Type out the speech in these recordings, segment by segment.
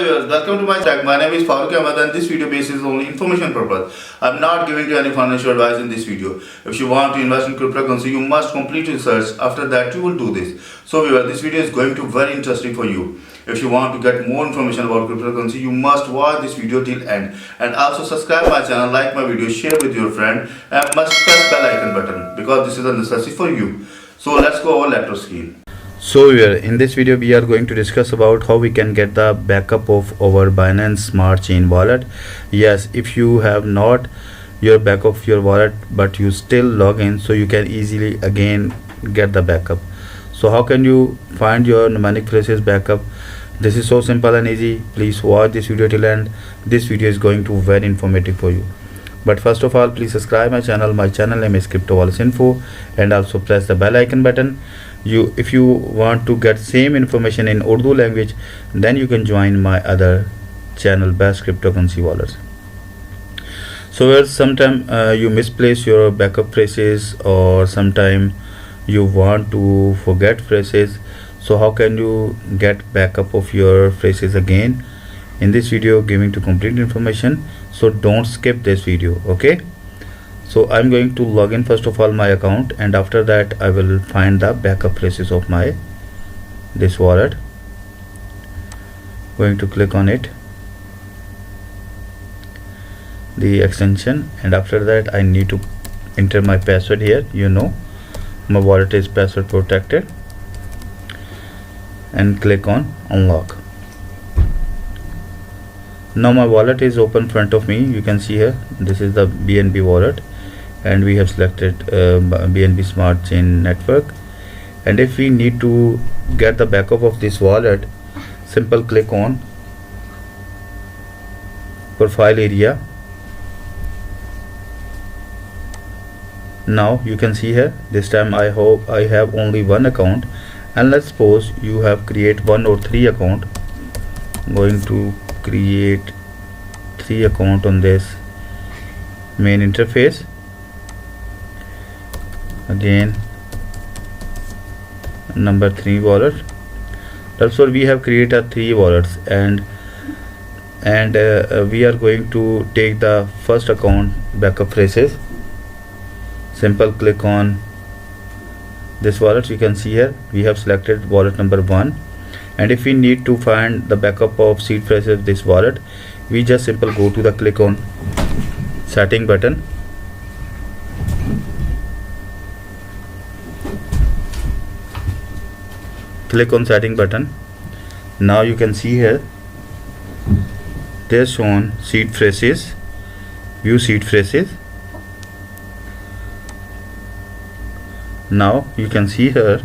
viewers, welcome to my channel. My name is Farooq Ahmed and this video basis is only information purpose. I'm not giving you any financial advice in this video. If you want to invest in cryptocurrency, you must complete research. After that, you will do this. So viewers, this video is going to be very interesting for you. If you want to get more information about cryptocurrency, you must watch this video till end. And also subscribe my channel, like my video, share with your friend, and must press bell icon button because this is a necessity for you. So let's go over laptop screen. So in this video we are going to discuss about how we can get the backup of our Binance Smart Chain wallet. Yes, if you have not your backup of your wallet but you still log in, so you can easily again get the backup. So how can you find your mnemonic phrases backup? This is so simple and easy. Please watch this video till end. This video is going to be very informative for you. But first of all, please subscribe my channel. My channel name is Crypto Wallets Info, and also press the bell icon button. If you want to get same information in Urdu language, then you can join my other channel, Best Cryptocurrency Wallets. So where sometime you misplace your backup phrases, or sometime you want to forget phrases. So how can you get backup of your phrases again? In this video giving to complete information, so don't skip this video. Okay, so I'm going to log in first of all my account, and after that I will find the backup phrases of my this wallet. Going to click on it, the extension, and after that I need to enter my password here. You know, my wallet is password protected, and click on unlock. Now my wallet is open in front of me. You can see here, this is the BNB wallet, and we have selected BNB Smart Chain Network. And if we need to get the backup of this wallet, simple click on profile area. Now you can see here, this time I hope I have only one account, and let's suppose you have create 1 or 3 account. Going to create 3 account on this main interface. Again, number 3 wallet. That's what we have created 3 wallets, and we are going to take the first account backup phrases. Simple click on this wallet. You can see here we have selected wallet number 1, and if we need to find the backup of seed phrases of this wallet, we just simple go to the click on setting button. Click on setting button. Now you can see here there's shown seed phrases, view seed phrases. Now you can see here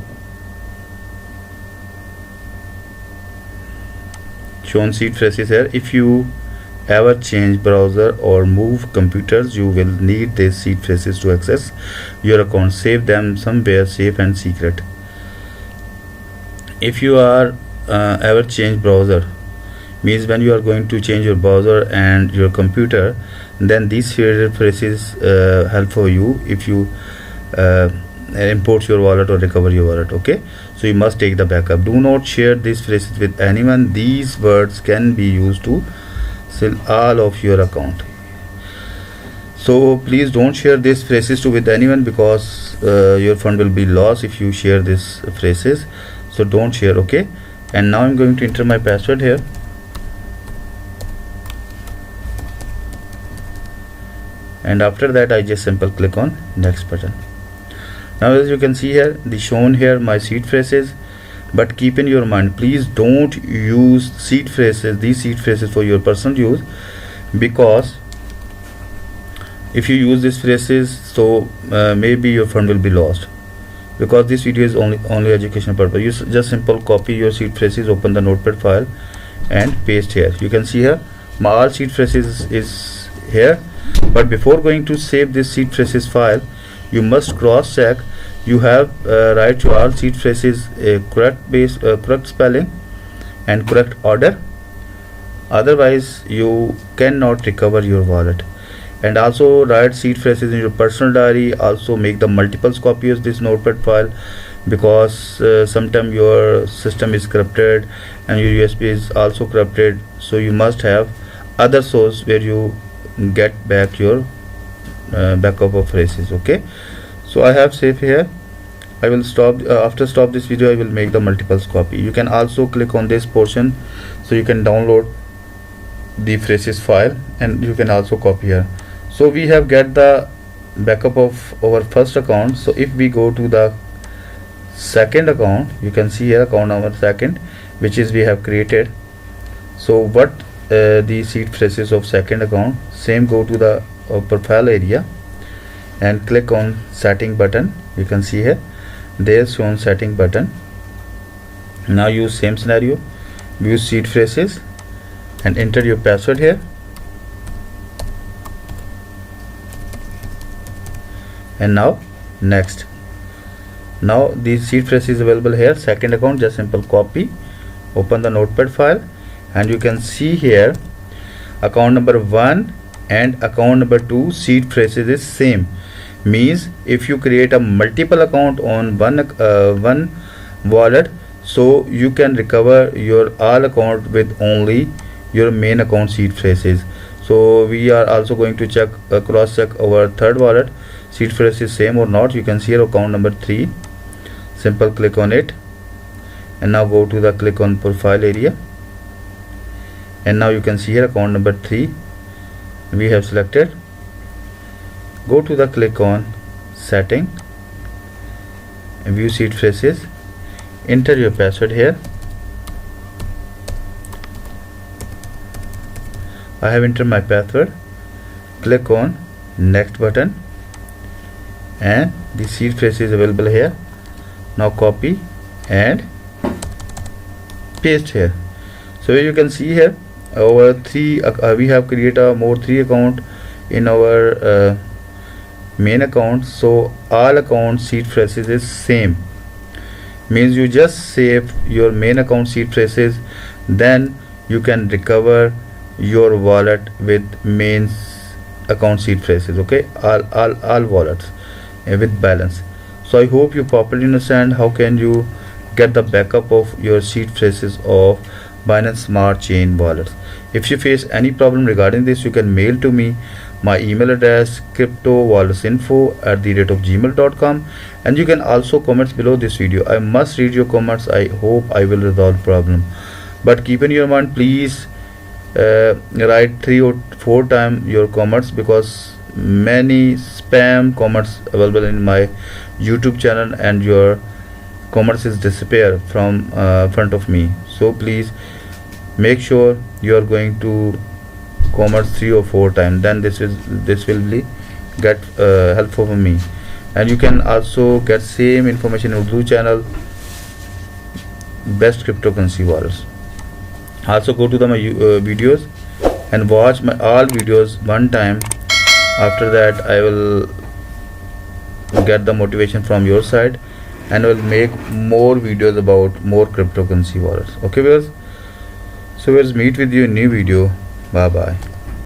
shown seed phrases here. If you ever change browser or move computers, you will need these seed phrases to access your account. Save them somewhere safe and secret. If you are ever change browser, means when you are going to change your browser and your computer, then these phrases help for you if you import your wallet or recover your wallet. Okay, so you must take the backup. Do not share these phrases with anyone. These words can be used to sell all of your account. So please don't share these phrases with anyone, because your fund will be lost if you share these phrases. So don't share. Okay, and now I'm going to enter my password here. And after that I just simple click on next button. Now as you can see here, the shown here my seed phrases, but keep in your mind, please don't use seed phrases, these seed phrases for your personal use, because if you use these phrases, so maybe your fund will be lost, because this video is only educational purpose. You just simple copy your seed phrases, open the notepad file and paste here. You can see here my all seed phrases is here, but before going to save this seed phrases file, you must cross check you have write your all seed phrases correct spelling and correct order. Otherwise you cannot recover your wallet. and also write seed phrases in your personal diary. Also make the multiple copies of this notepad file, because sometimes your system is corrupted and your USB is also corrupted, so you must have other source where you get back your backup of phrases. Okay, so I have saved here. I will stop after stop this video. I will make the multiples copy. You can also click on this portion so you can download the phrases file, and you can also copy here. So we have get the backup of our first account. So if we go to the second account, you can see here account number second, which is we have created. So what the seed phrases of second account, same, go to the profile area and click on setting button. You can see here there's shown setting button. Now use same scenario, use seed phrases and enter your password here. And now next. Now the seed phrase is available here. Second account, just simple copy, open the notepad file, and you can see here account number 1 and account number 2 seed phrases is same. Means if you create a multiple account on one wallet, so you can recover your all account with only your main account seed phrases. So we are also going to check cross check our third wallet seed phrase is same or not. You can see here account number 3, simple click on it, and now go to the click on profile area, and now you can see here account number 3 we have selected. Go to the click on setting, view seed phrases, enter your password here. I have entered my password. Click on next button, and the seed phrase is available here. Now copy and paste here. So you can see here our three we have created a more 3 account in our main account. So all account seed phrases is same. Means you just save your main account seed phrases, then you can recover your wallet with main account seed phrases. Okay, all wallets with balance. So I hope you properly understand how can you get the backup of your seed phrases of Binance Smart Chain wallets. If you face any problem regarding this, you can mail to me. My email address cryptowalletsinfo@gmail.com, and you can also comment below this video. I must read your comments. I hope I will resolve problem. But keep in your mind, please write 3 or 4 times your comments, because many spam comments available in my YouTube channel and your comments is disappear from front of me. So please make sure you are going to comment 3 or 4 times, then this will be get helpful for me. And you can also get same information in Urdu channel, best cryptocurrency wallets. Also go to the my videos and watch my all videos one time. After that I will get the motivation from your side and will make more videos about more cryptocurrency wallets. Okay viewers, so let's meet with you in new video. Bye bye.